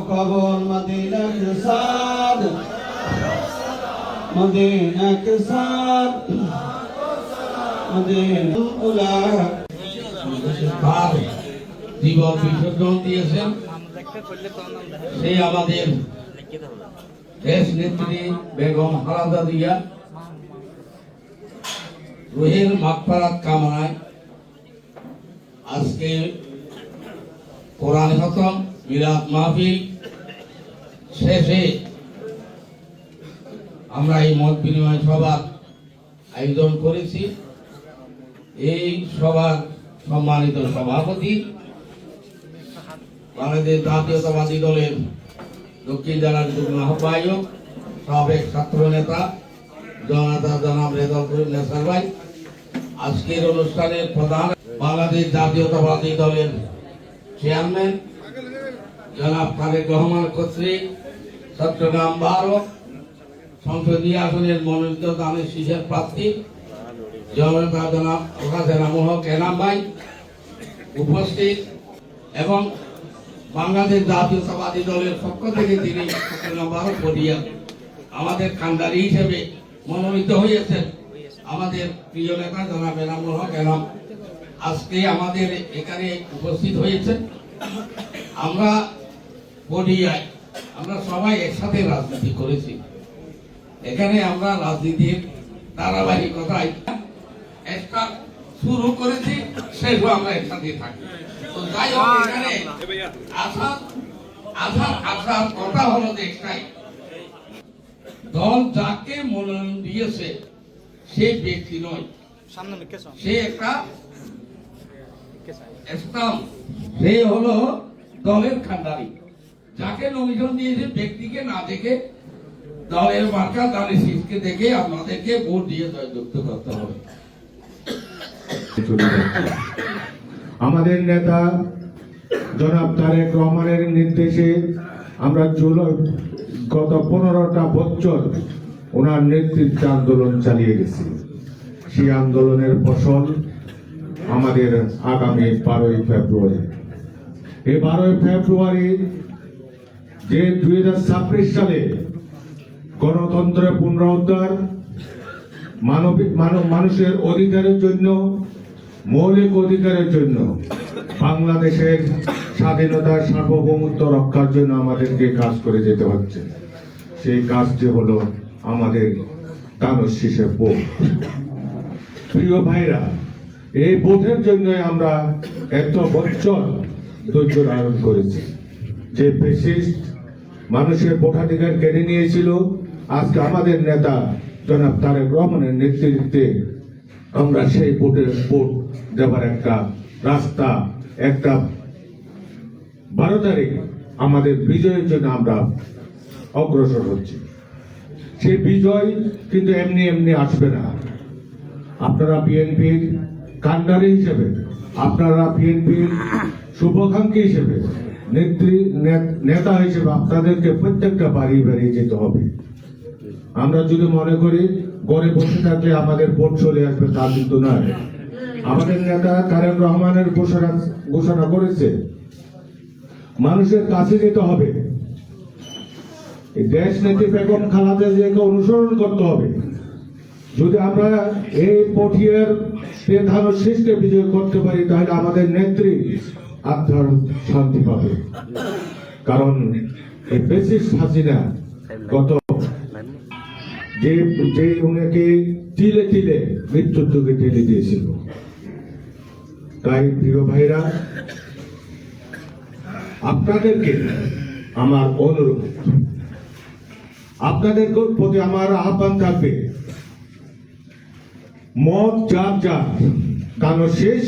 कबूल मदीना के साथ मदीना के साथ मदीना उला জীবন বিসর্জন দিয়েছেন সেই আমাদের দেশ নেত্রী বেগম খালেদা জিয়া রুহের মাগফিরাত কামনায় আজকে কোরআন খতম মিলাদ মাহফিল শেষে আমরা এই মত বিনিময় সভার আয়োজন করেছি। এই সভার সম্মানিত সভাপতি বাংলাদেশ জাতীয়তাবাদী দলের দক্ষিণ জেলার যুগ্ম আহ্বায়ক সাবেক ছাত্র নেতা জনতা জনাব রেজাউল করিম নেসার ভাই, আজকের অনুষ্ঠানের প্রধান বাংলাদেশ জাতীয়তাবাদী দলের চেয়ারম্যান জনাব তারেক রহমান কর্তৃক চট্টগ্রাম 12 সংসদীয় আসনের মনোনীত দানের শীষের প্রার্থী জনতা জনাব মোহাম্মদ এনাম ভাই উপস্থিত এবং বাংলাদেশ জাতীয়তাবাদী দলের পক্ষ থেকে তিনি চট্টগ্রাম 12 পরিয়ার আমাদের কান্ডারি হিসেবে মনোনীত হয়েছেন আমাদের প্রিয় নেতা জনাব এনামুল হক এনাম আজকে আমাদের এখানে উপস্থিত হয়েছেন। আমরা পরিয়ায় আমরা সবাই একসাথে রাজনীতি করেছি। এখানে আমরা রাজনীতির ধারাবাহিকতায় একটা শুরু করেছি, শেষও আমরা একসাথে থাকি। তো যাই হোক, এখানে আসার কথা হলো যে একটাই, দল যাকে মনোনয়ন দিয়েছে সে ব্যক্তি নয়, সে একটা স্টাম্প, সে হলো দলের খান্ডারি। যাকে নমিনেশন দিয়েছে ব্যক্তিকে না দেখে দলের মার্কা দানের শীষকে দেখে আপনাদেরকে ভোট দিয়ে জয়যুক্ত করতে হবে। আমাদের নেতা জনাব তারেক রহমানের নির্দেশে আমরা গত 15টা বছর ওনার নেতৃত্বে আন্দোলন চালিয়ে গেছি। সেই আন্দোলনের ফসল আমাদের আগামী 12ই ফেব্রুয়ারি। এই 12ই ফেব্রুয়ারি যে 2026 সালে গণতন্ত্রের পুনরুদ্ধার, মানুষের অধিকারের জন্য, মৌলিক অধিকারের জন্য, বাংলাদেশের স্বাধীনতার সার্বভৌমত্ব রক্ষার জন্য আমাদেরকে কাজ করে যেতে হচ্ছে। সেই কাজটি হলো আমাদের দানের শীষের ভোট। প্রিয় ভাইরা, এই ভোটের জন্য আমরা এত বছর ধৈর্য ধারণ করেছি। যে ফ্যাসিস্ট মানুষের ভোটাধিকার কেড়ে নিয়েছিল, আজকে আমাদের নেতা জনাব তারেক রহমানের নেতৃত্বে আমরা সেই ভোট দেওয়ার একটা রাস্তা, একটা 12 তারিখ আমাদের বিজয়ের জন্য আমরা অগ্রসর হচ্ছি। সেই বিজয় কিন্তু এমনি এমনি আসবে না। আপনারা বিএনপির কান্ডারি হিসেবে, আপনারা বিএনপির শুভাকাঙ্ক্ষী হিসেবে, নেতা হিসেবে আপনাদেরকে প্রত্যেকটা বাড়ি বাড়ি যেতে হবে। আমরা যদি মনে করি ঘরে বসে থাকলে আমাদের ভোট চলে আসবে, তা কিন্তু নয়। আমাদের নেতা তারেক রহমানের ঘোষণা করেছে মানুষের কাছে যেতে হবে, দেশ নেত্রী বেগম খালেদা জিয়াকে অনুসরণ করতে হবে। যদি আমরা এই পটিয়ার ধানের শীষকে বিজয় করতে পারি, তাহলে আমাদের নেত্রী আত্মার শান্তি পাবে। কারণ এই ফ্যাসিস্ট হাসিনা গত যে উনাকে তিলে তিলে মৃত্যুর দিকে ঠেলে দিয়েছিল। তাই প্রিয় ভাইরা, আপনাদেরকে আমার অনুরোধ, আপনাদের প্রতি আমার আহ্বান থাকবে, মত যার যার, দানের শীষ